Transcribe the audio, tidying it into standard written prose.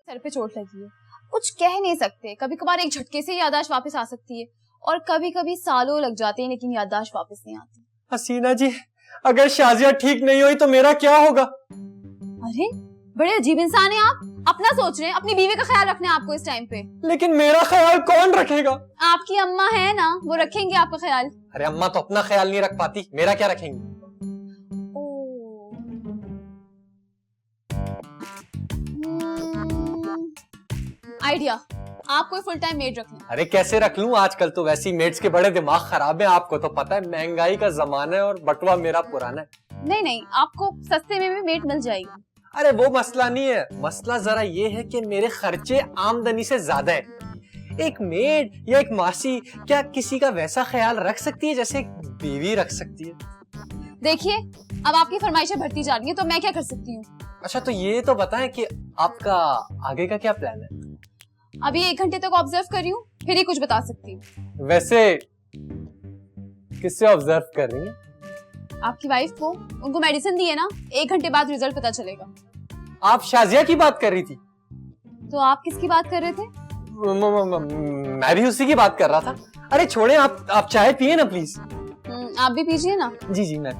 Sir पे चोट लगी है, कुछ कह नहीं सकते। कभी कभार एक झटके से याददाश्त वापस आ सकती है और कभी कभी सालों लग जाते हैं लेकिन याददाश्त वापस नहीं आती। हसीना जी, अगर शाजिया ठीक नहीं हुई तो मेरा क्या होगा? अरे बड़े अजीब इंसान है आप, अपना सोच रहे हैं, अपनी बीवी का ख्याल रखना है आपको इस टाइम पे। लेकिन मेरा ख्याल कौन रखेगा? आपकी अम्मा है ना, वो रखेंगे आपका ख्याल। अरे अम्मा तो अपना ख्याल नहीं रख पाती, मेरा क्या रखेंगी? आइडिया, आप कोई फुल टाइम मेड रख लें। अरे कैसे रख लूं, आजकल तो वैसी मेड्स के बड़े दिमाग खराब है। आपको तो पता है महंगाई का जमाना है और बटुआ मेरा पुराना है। नहीं नहीं, आपको सस्ते में भी मेड मिल जाएगी। अरे वो मसला नहीं है, मसला जरा ये है कि मेरे खर्चे आमदनी से ज्यादा है। एक मेड या एक मासी क्या किसी का वैसा ख्याल रख सकती है जैसे एक बीवी रख सकती है? देखिए, अब आपकी फरमाइशें बढ़ती जा रही हैं तो मैं क्या कर सकती हूँ? अच्छा तो ये तो बताएं कि आपका आगे का क्या प्लान है? अभी 1 घंटे तक ऑब्जर्व कर रही हूँ, फिर ही कुछ बता सकती हूँ। वैसे किससे ऑब्जर्व कर रही हैं? आपकी वाइफ को, उनको मेडिसिन दी है ना, 1 घंटे बाद रिजल्ट पता चलेगा। आप शाजिया की बात कर रही थी? तो आप किसकी बात कर रहे थे? मैं भी उसी की बात कर रहा था। अरे छोड़े, आप चाय पिए ना प्लीज। आप भी पीजिए ना। जी जी मैं